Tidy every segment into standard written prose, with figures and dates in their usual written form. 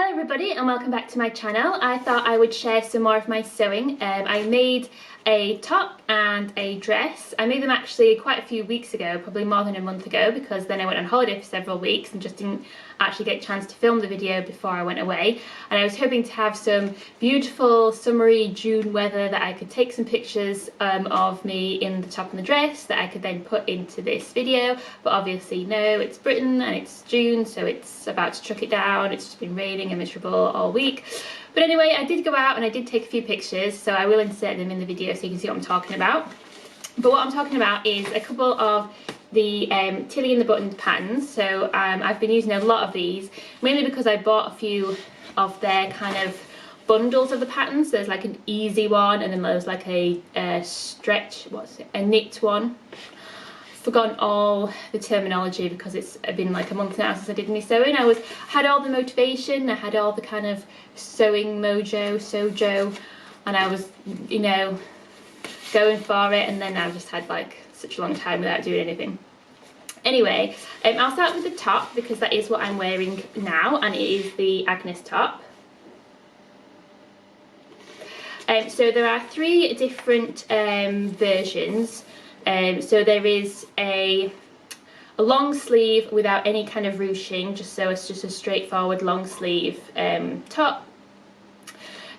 Hello everybody and welcome back to my channel. I thought I would share some more of my sewing. I made a top and a dress. I made them actually quite a few weeks ago, probably more than a month ago, because then I went on holiday for several weeks and just didn't actually get a chance to film the video before I went away. And I was hoping to have some beautiful summery June weather that I could take some pictures of me in the top and the dress that I could then put into this video. But obviously no, it's Britain and it's June, so it's about to chuck it down. It's just been raining and miserable all week. But anyway, I did go out and I did take a few pictures, so I will insert them in the video so you can see what I'm talking about. But what I'm talking about is a couple of the Tilly and the Buttons patterns. So I've been using a lot of these, mainly because I bought a few of their kind of bundles of the patterns. There's like an easy one, and then there's like a a knit one. Forgotten all the terminology because it's been like a month now since I did any sewing. I had all the motivation, I had all the kind of sewing sojo, and I was, you know, going for it, and then I just had like such a long time without doing anything. Anyway, I'll start with the top because that is what I'm wearing now, and it is the Agnes top. So there are three different versions. So there is a long sleeve without any kind of ruching, so it's just a straightforward long sleeve top.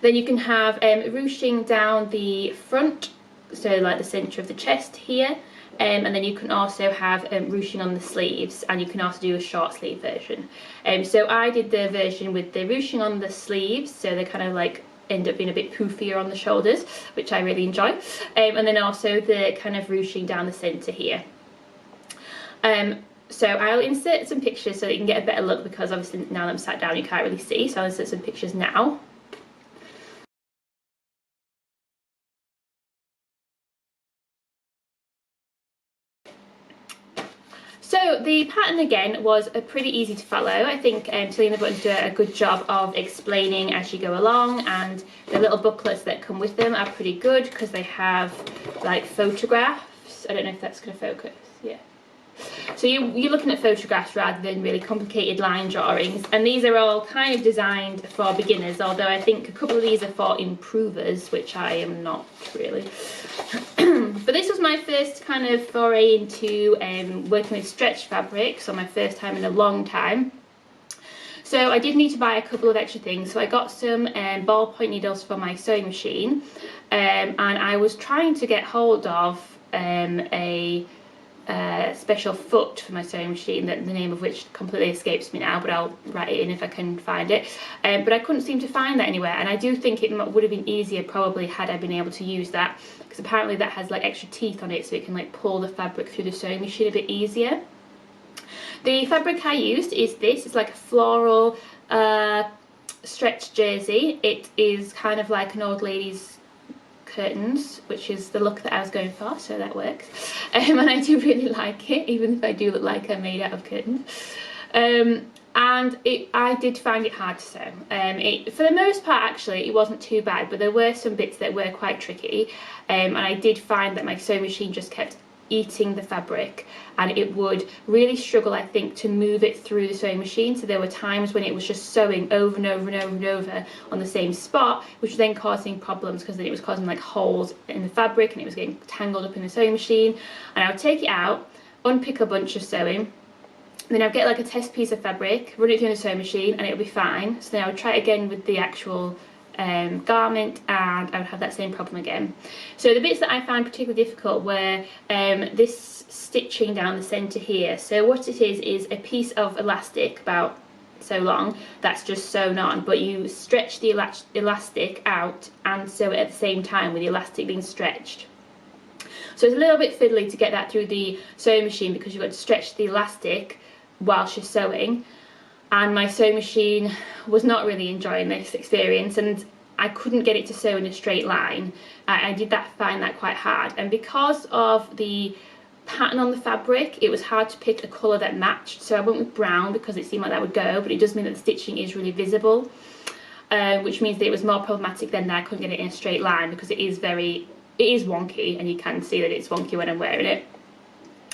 Then you can have ruching down the front, so like the centre of the chest here, and then you can also have ruching on the sleeves, and you can also do a short sleeve version. So I did the version with the ruching on the sleeves, so they kind of like end up being a bit poofier on the shoulders, which I really enjoy, and then also the kind of ruching down the centre here. So I'll insert some pictures so that you can get a better look, because obviously now that I'm sat down you can't really see, so I'll insert some pictures now. So the pattern again was pretty easy to follow. I think Tilly and the Buttons do a good job of explaining as you go along, and the little booklets that come with them are pretty good because they have like photographs. I don't know if that's going to focus, yeah. So you're looking at photographs rather than really complicated line drawings, and these are all kind of designed for beginners, although I think a couple of these are for improvers, which I am not really. But this was my first kind of foray into working with stretch fabric, so my first time in a long time. So I did need to buy a couple of extra things. So I got some ballpoint needles for my sewing machine, and I was trying to get hold of a special foot for my sewing machine, that the name of which completely escapes me now, but I'll write it in if I can find it. But I couldn't seem to find that anywhere, and I do think it would have been easier probably had I been able to use that, because apparently that has like extra teeth on it, so it can like pull the fabric through the sewing machine a bit easier. The fabric I used is this. It's like a floral stretch jersey. It is kind of like an old lady's curtains, which is the look that I was going for, so that works. And I do really like it, even if I do look like I'm made out of curtains. And I did find it hard to sew. For the most part actually it wasn't too bad, but there were some bits that were quite tricky, and I did find that my sewing machine just kept eating the fabric, and it would really struggle, I think, to move it through the sewing machine. So there were times when it was just sewing over and over and over and over on the same spot, which was then causing problems, because then it was causing like holes in the fabric and it was getting tangled up in the sewing machine. And I would take it out, unpick a bunch of sewing, then I'd get like a test piece of fabric, run it through the sewing machine, and it would be fine. So then I would try it again with the actual garment, and I would have that same problem again. So the bits that I found particularly difficult were this stitching down the centre here. So what it is a piece of elastic about so long that's just sewn on, but you stretch the elastic out and sew it at the same time with the elastic being stretched. So it's a little bit fiddly to get that through the sewing machine, because you've got to stretch the elastic whilst you're sewing. And my sewing machine was not really enjoying this experience, and I couldn't get it to sew in a straight line. I did find that quite hard, and because of the pattern on the fabric it was hard to pick a colour that matched, so I went with brown because it seemed like that would go, but it does mean that the stitching is really visible, which means that it was more problematic then that I couldn't get it in a straight line, because it is wonky, and you can see that it's wonky when I'm wearing it.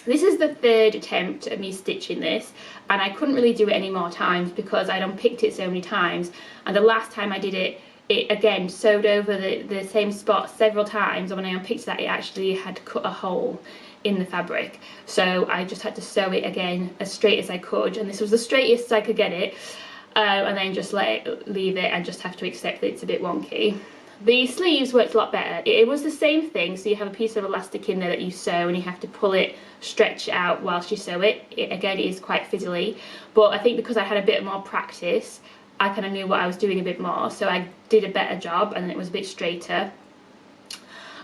This is the third attempt at me stitching this, and I couldn't really do it any more times because I'd unpicked it so many times, and the last time I did it, it again sewed over the same spot several times, and when I unpicked that, it actually had cut a hole in the fabric, so I just had to sew it again as straight as I could, and this was the straightest I could get it, and then just leave it and just have to accept that it's a bit wonky. The sleeves worked a lot better. It was the same thing, so you have a piece of elastic in there that you sew and you have to pull it, stretch it out whilst you sew it. It again is quite fiddly, but I think because I had a bit more practice, I kind of knew what I was doing a bit more, so I did a better job and it was a bit straighter.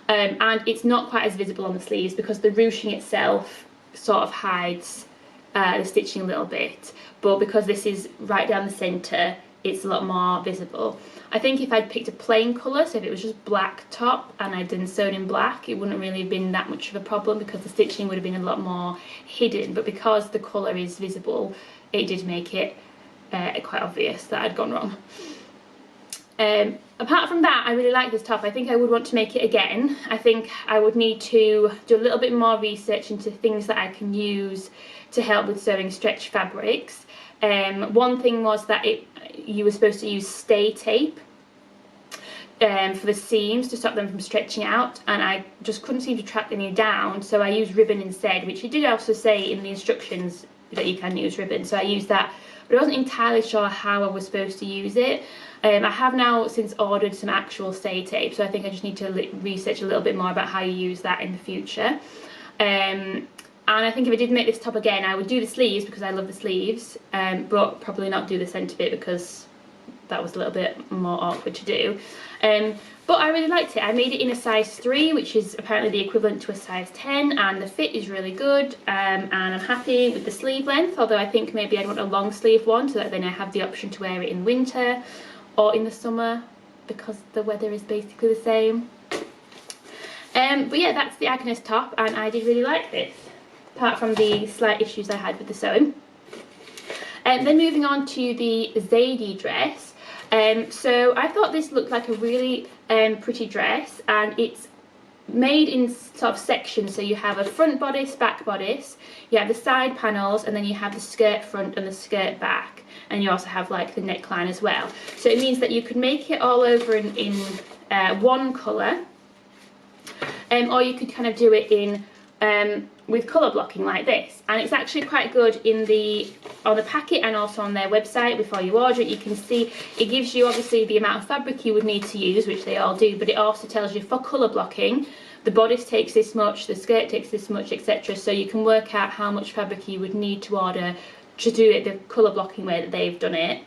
And it's not quite as visible on the sleeves because the ruching itself sort of hides the stitching a little bit, but because this is right down the centre, it's a lot more visible. I think if I'd picked a plain colour, so if it was just black top and I'd done sewn in black, it wouldn't really have been that much of a problem because the stitching would have been a lot more hidden, but because the colour is visible, it did make it quite obvious that I'd gone wrong. Apart from that, I really like this top. I think I would want to make it again. I think I would need to do a little bit more research into things that I can use to help with sewing stretch fabrics. One thing was that you were supposed to use stay tape for the seams to stop them from stretching out, and I just couldn't seem to track any down, so I used ribbon instead, which it did also say in the instructions that you can use ribbon, so I used that, but I wasn't entirely sure how I was supposed to use it. I have now since ordered some actual stay tape, so I think I just need to research a little bit more about how you use that in the future. And I think if I did make this top again, I would do the sleeves because I love the sleeves, but probably not do the centre bit because that was a little bit more awkward to do. But I really liked it. I made it in a size 3, which is apparently the equivalent to a size 10, and the fit is really good, and I'm happy with the sleeve length, although I think maybe I'd want a long sleeve one so that then I have the option to wear it in winter or in the summer because the weather is basically the same. But yeah, that's the Agnes top, and I did really like this, apart from the slight issues I had with the sewing. Then moving on to the Zadie dress. So I thought this looked like a really pretty dress, and it's made in sort of sections. So you have a front bodice, back bodice, you have the side panels, and then you have the skirt front and the skirt back, and you also have like the neckline as well. So it means that you could make it all over in one colour, or you could kind of do it in with colour blocking like this, and it's actually quite good on the packet and also on their website. Before you order it, you can see it gives you obviously the amount of fabric you would need to use, which they all do, but it also tells you for colour blocking the bodice takes this much, the skirt takes this much, etc. So you can work out how much fabric you would need to order to do it the colour blocking way that they've done it.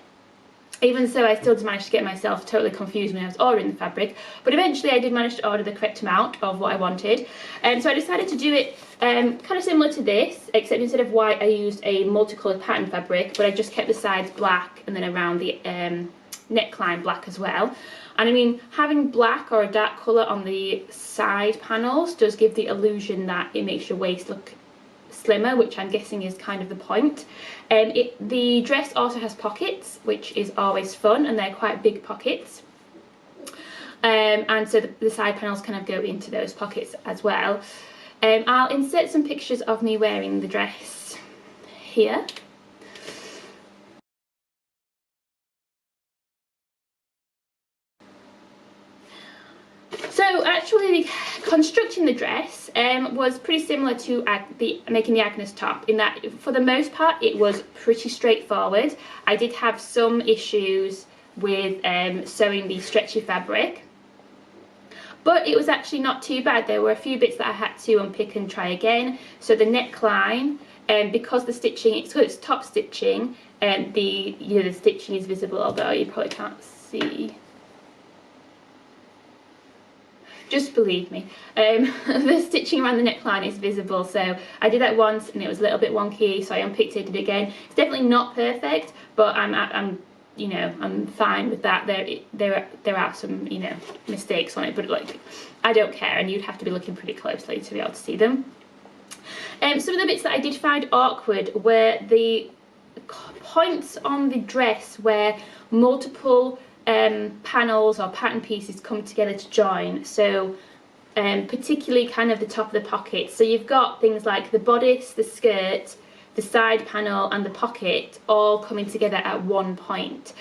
Even so, I still did manage to get myself totally confused when I was ordering the fabric, but eventually I did manage to order the correct amount of what I wanted. So I decided to do it kind of similar to this, except instead of white I used a multicoloured pattern fabric, but I just kept the sides black and then around the neckline black as well. And I mean, having black or a dark colour on the side panels does give the illusion that it makes your waist look slimmer, which I'm guessing is kind of the point. The dress also has pockets, which is always fun, and they're quite big pockets. And so the side panels kind of go into those pockets as well. I'll insert some pictures of me wearing the dress here. So actually constructing the dress was pretty similar to making the Agnes top, in that for the most part it was pretty straightforward. I did have some issues with sewing the stretchy fabric, but it was actually not too bad. There were a few bits that I had to unpick and try again. So the neckline, because the stitching, it's top stitching, and the stitching is visible, although you probably can't see. Just believe me, the stitching around the neckline is visible, so I did that once and it was a little bit wonky, so I unpicked it, did it again. It's definitely not perfect, but I'm fine with that. There are some mistakes on it, but like I don't care, and you'd have to be looking pretty closely to be able to see them. Some of the bits that I did find awkward were the points on the dress where multiple panels or pattern pieces come together to join. So particularly kind of the top of the pocket. So you've got things like the bodice, the skirt, the side panel and the pocket all coming together at one point.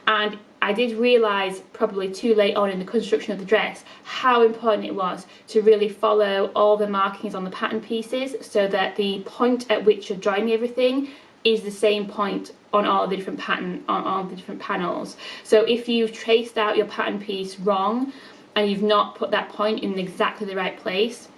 And I did realise probably too late on in the construction of the dress how important it was to really follow all the markings on the pattern pieces, so that the point at which you're joining everything is the same point on all the different panels. So if you've traced out your pattern piece wrong and you've not put that point in exactly the right place,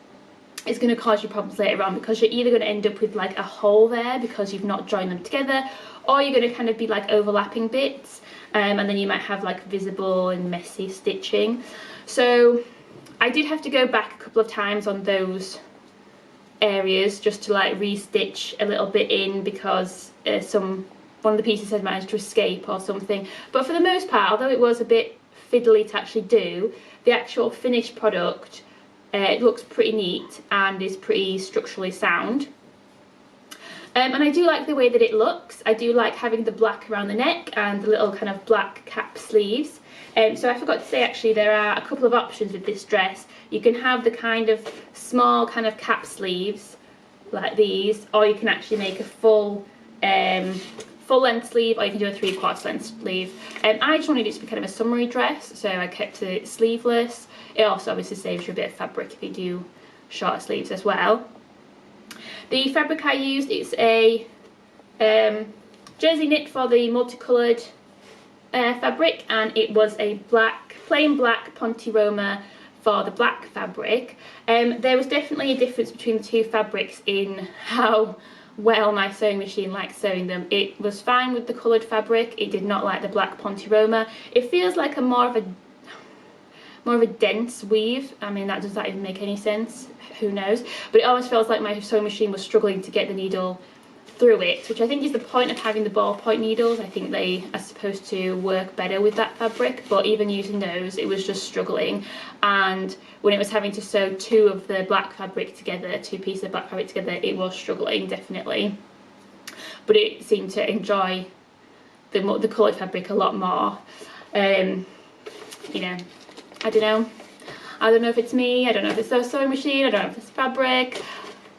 it's going to cause you problems later on, because you're either going to end up with like a hole there because you've not joined them together, or you're going to kind of be like overlapping bits, and then you might have like visible and messy stitching. So I did have to go back a couple of times on those areas just to like re-stitch a little bit in, because one of the pieces had managed to escape or something. But for the most part, although it was a bit fiddly to actually do, the actual finished product it looks pretty neat and is pretty structurally sound. And I do like the way that it looks. I do like having the black around the neck and the little kind of black cap sleeves. So I forgot to say, actually, there are a couple of options with this dress. You can have the kind of small kind of cap sleeves like these, or you can actually make a full length sleeve, or you can do a 3/4 length sleeve. I just wanted it to be kind of a summery dress, so I kept it sleeveless. It also obviously saves you a bit of fabric if you do shorter sleeves as well. The fabric I used, it's a jersey knit for the multicoloured fabric, and it was a plain black Ponte Roma for the black fabric. There was definitely a difference between the two fabrics in how well my sewing machine likes sewing them. It was fine with the coloured fabric, it did not like the black Ponte Roma. It feels like a more of a dense weave. I mean, does that even make any sense? Who knows? But it almost feels like my sewing machine was struggling to get the needle through it, which I think is the point of having the ballpoint needles. I think they are supposed to work better with that fabric, but even using those, it was just struggling. And when it was having to sew two of the black fabric together, two pieces of black fabric together, it was struggling, definitely. But it seemed to enjoy the coloured fabric a lot more. You know, I don't know. I don't know if it's me, I don't know if it's the sewing machine, I don't know if it's fabric.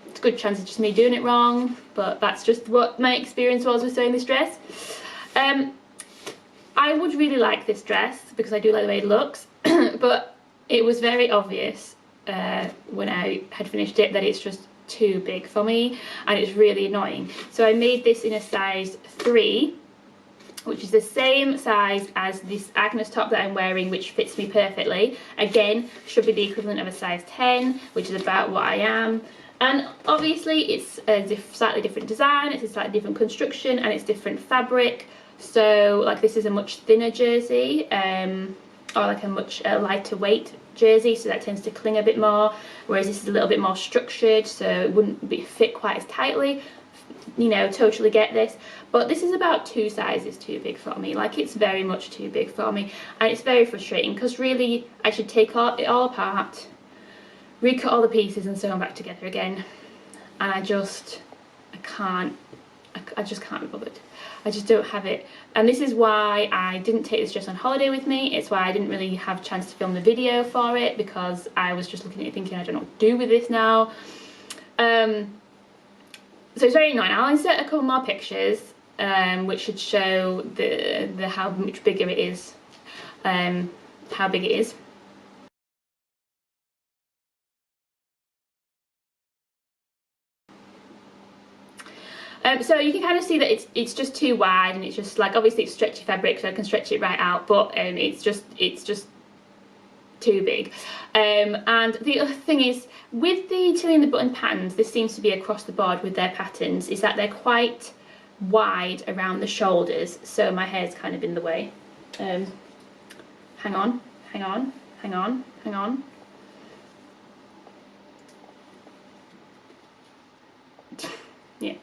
It's a good chance it's just me doing it wrong, but that's just what my experience was with sewing this dress. I would really like this dress because I do like the way it looks, but it was very obvious when I had finished it that it's just too big for me, and it's really annoying. So I made this in a size 3, which is the same size as this Agnes top that I'm wearing, which fits me perfectly. Again, should be the equivalent of a size 10, which is about what I am. And obviously it's a slightly different design, it's a slightly different construction, and it's different fabric. So like this is a much thinner jersey, or like a much lighter weight jersey, so that tends to cling a bit more, whereas this is a little bit more structured, so it wouldn't fit quite as tightly. You know, totally get this, but this is about 2 sizes too big for me. Like, it's very much too big for me, and it's very frustrating because really I should take it all apart, recut all the pieces and sew them back together again, and I just can't be bothered. I just don't have it. And this is why I didn't take this dress on holiday with me. It's why I didn't really have a chance to film the video for it, because I was just looking at it thinking, I don't know what to do with this now. So it's very annoying. I'll insert a couple more pictures which should show the how much bigger it is, how big it is. So you can kind of see that it's just too wide, and it's just like, obviously it's stretchy fabric, so I can stretch it right out, but it's just too big. And the other thing is, with the Tilly and the Button patterns, this seems to be across the board with their patterns, is that they're quite wide around the shoulders, so my hair's kind of in the way. Hang on. Yeah.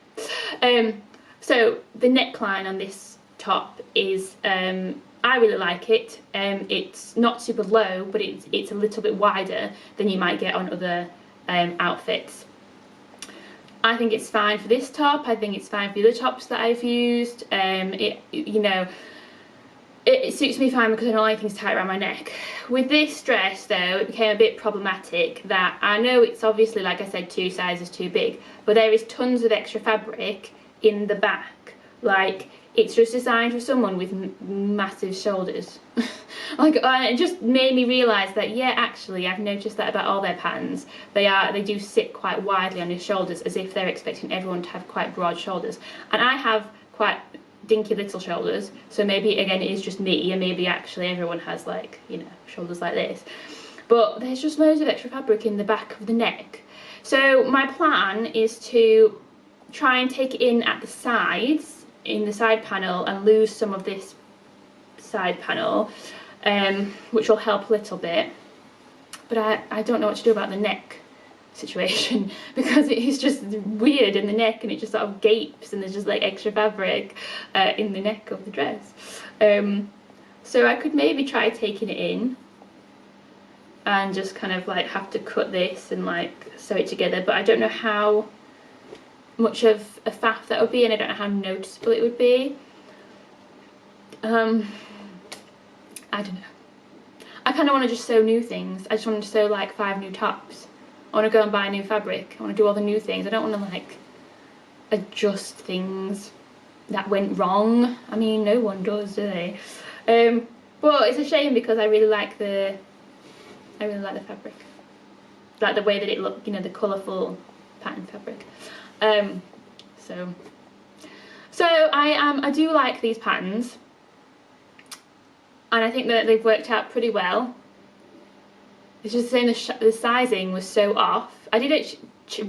So the neckline on this top is, I really like it. It's not super low, but it's a little bit wider than you might get on other outfits. I think it's fine for this top. I think it's fine for the other tops that I've used. You know, it suits me fine because I don't like things tight around my neck. With this dress though, it became a bit problematic that I know it's obviously, like I said, 2 sizes too big, but there is tons of extra fabric in the back. Like, it's just designed for someone with massive shoulders. Like, it just made me realise that, yeah, actually, I've noticed that about all their patterns. They do sit quite widely on your shoulders, as if they're expecting everyone to have quite broad shoulders. And I have quite dinky little shoulders, so maybe, again, it is just me, and maybe actually everyone has, like, you know, shoulders like this. But there's just loads of extra fabric in the back of the neck. So my plan is to try and take it in at the sides, in the side panel, and lose some of this side panel, which will help a little bit. But I don't know what to do about the neck situation, because it is just weird in the neck, and it just sort of gapes, and there's just like extra fabric in the neck of the dress. So I could maybe try taking it in and just kind of like have to cut this and like sew it together, but I don't know how much of a faff that would be, and I don't know how noticeable it would be. I don't know. I kind of want to just sew new things. I just want to sew like 5 new tops. I want to go and buy new fabric. I want to do all the new things. I don't want to like adjust things that went wrong. I mean, no one does, do they? But it's a shame because I really like the fabric, like the way that it looked, you know, the colourful pattern fabric. So I do like these patterns, and I think that they've worked out pretty well. It's just saying the sizing was so off. I did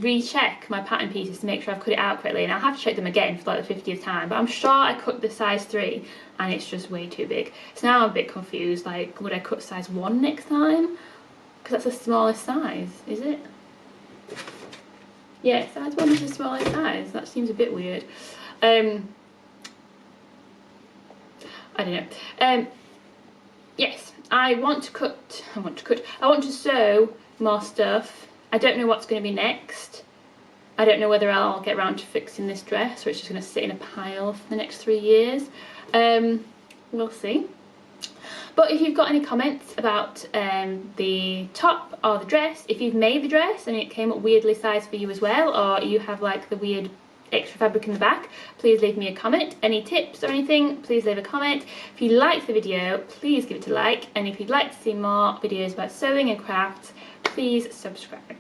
recheck my pattern pieces to make sure I've cut it out correctly, and I'll have to check them again for like the 50th time, but I'm sure I cut the size 3 and it's just way too big. So now I'm a bit confused, like, would I cut size 1 next time? Because that's the smallest size, is it? Yeah, size 1 is the smallest size. That seems a bit weird. I don't know. Yes, I want to sew more stuff. I don't know what's going to be next. I don't know whether I'll get around to fixing this dress, or it's just going to sit in a pile for the next 3 years. We'll see. But if you've got any comments about the top or the dress, if you've made the dress and it came up weirdly sized for you as well, or you have like the weird extra fabric in the back, please leave me a comment. Any tips or anything, please leave a comment. If you liked the video, please give it a like, and if you'd like to see more videos about sewing and crafts, please subscribe.